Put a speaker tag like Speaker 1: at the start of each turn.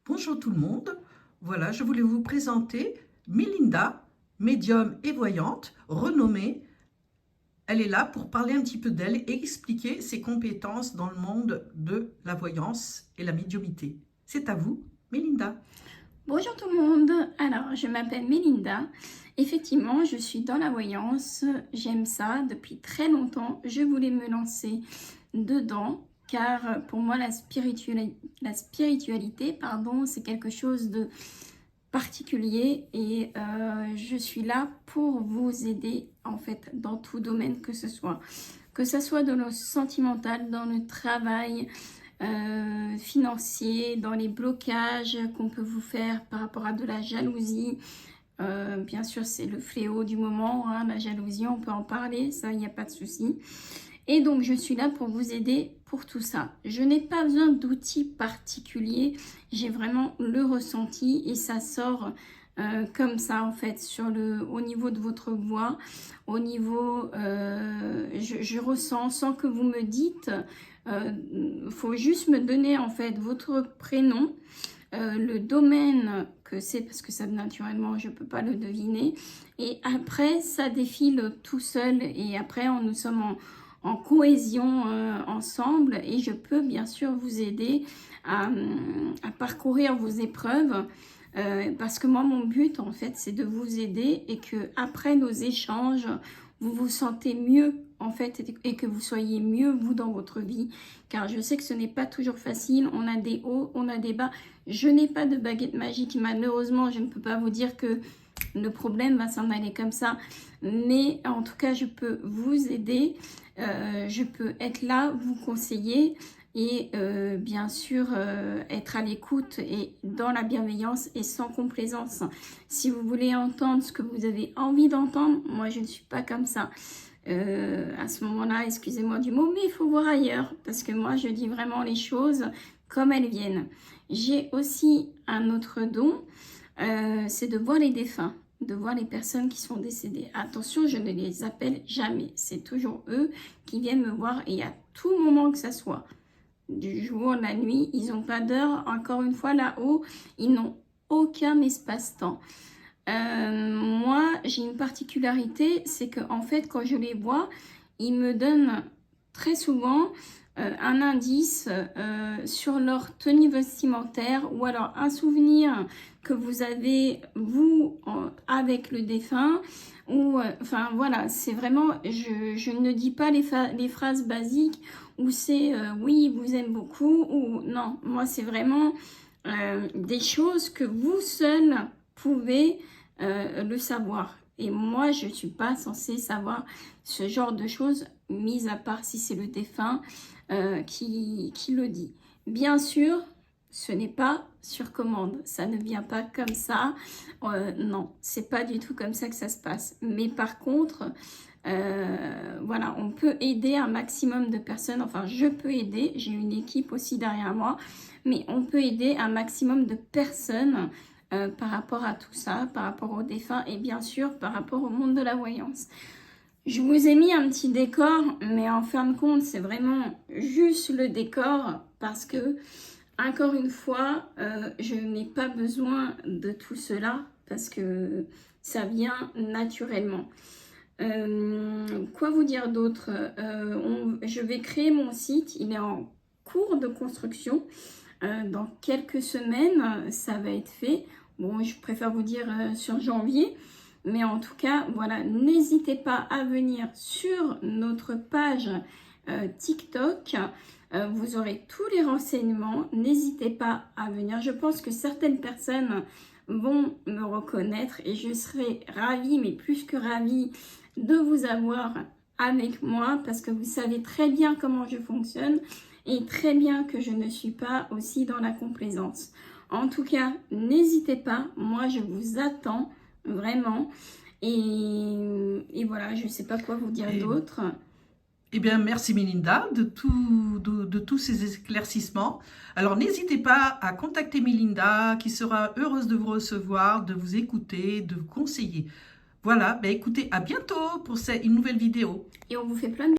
Speaker 1: Bonjour tout le monde, voilà, je voulais vous présenter Melinda, médium et voyante, renommée. Elle est là pour parler un petit peu d'elle et expliquer ses compétences dans le monde de la voyance et la médiumité. C'est à vous, Melinda.
Speaker 2: Bonjour tout le monde, alors je m'appelle Melinda, effectivement je suis dans la voyance, j'aime ça depuis très longtemps, je voulais me lancer dedans car pour moi la spiritualité, c'est quelque chose de particulier et je suis là pour vous aider en fait dans tout domaine que ce soit dans le sentimental, dans le travail, financier, dans les blocages qu'on peut vous faire par rapport à de la jalousie. Bien sûr, c'est le fléau du moment, hein, la jalousie, on peut en parler, ça, il n'y a pas de souci. Et donc, je suis là pour vous aider pour tout ça. Je n'ai pas besoin d'outils particuliers, j'ai vraiment le ressenti et ça sort comme ça en fait au niveau de votre voix, au niveau je ressens sans que vous me dites, faut juste me donner en fait votre prénom, le domaine que c'est parce que ça naturellement je peux pas le deviner et après ça défile tout seul et après nous sommes en cohésion ensemble et je peux bien sûr vous aider à parcourir vos épreuves. Parce que moi mon but en fait c'est de vous aider et que après nos échanges vous vous sentez mieux en fait et que vous soyez mieux vous dans votre vie car je sais que ce n'est pas toujours facile, on a des hauts, on a des bas. Je n'ai pas de baguette magique, malheureusement je ne peux pas vous dire que le problème va s'en aller comme ça, mais en tout cas je peux vous aider, je peux être là, vous conseiller et bien sûr être à l'écoute et dans la bienveillance et sans complaisance. Si vous voulez entendre ce que vous avez envie d'entendre, moi je ne suis pas comme ça. À ce moment-là, excusez-moi du mot, mais il faut voir ailleurs parce que moi je dis vraiment les choses comme elles viennent. J'ai aussi un autre don, c'est de voir les défunts, de voir les personnes qui sont décédées. Attention, je ne les appelle jamais, c'est toujours eux qui viennent me voir et à tout moment que ça soit, du jour, la nuit, ils n'ont pas d'heure. Encore une fois, là-haut, ils n'ont aucun espace-temps. Moi, j'ai une particularité, c'est que en fait, quand je les vois, ils me donnent très souvent un indice sur leur tenue vestimentaire ou alors un souvenir que vous avez, vous, avec le défunt. Ou, enfin, voilà, c'est vraiment, je ne dis pas les phrases basiques où c'est oui, il vous aime beaucoup, ou non, moi, c'est vraiment des choses que vous seul pouvez le savoir. Et moi, je ne suis pas censée savoir ce genre de choses, mis à part si c'est le défunt qui le dit. Bien sûr, ce n'est pas sur commande, ça ne vient pas comme ça. Non, c'est pas du tout comme ça que ça se passe. Mais par contre, voilà, on peut aider un maximum de personnes. Enfin, je peux aider, j'ai une équipe aussi derrière moi, mais on peut aider un maximum de personnes par rapport à tout ça, par rapport aux défunts et bien sûr par rapport au monde de la voyance. Je vous ai mis un petit décor, mais en fin de compte, c'est vraiment juste le décor parce que, encore une fois, je n'ai pas besoin de tout cela parce que ça vient naturellement. Quoi vous dire d'autre? Je vais créer mon site, il est en cours de construction. Dans quelques semaines, ça va être fait. Bon, je préfère vous dire sur janvier. Mais en tout cas, voilà, n'hésitez pas à venir sur notre page TikTok. Vous aurez tous les renseignements. N'hésitez pas à venir. Je pense que certaines personnes vont me reconnaître et je serai ravie, mais plus que ravie, de vous avoir avec moi parce que vous savez très bien comment je fonctionne et très bien que je ne suis pas aussi dans la complaisance. En tout cas, n'hésitez pas, moi je vous attends vraiment et voilà, je ne sais pas quoi vous dire d'autre.
Speaker 1: Eh bien, merci Melinda de tous ces éclaircissements. Alors, n'hésitez pas à contacter Melinda qui sera heureuse de vous recevoir, de vous écouter, de vous conseiller. Voilà, ben écoutez, à bientôt pour une nouvelle vidéo.
Speaker 2: Et on vous fait plein de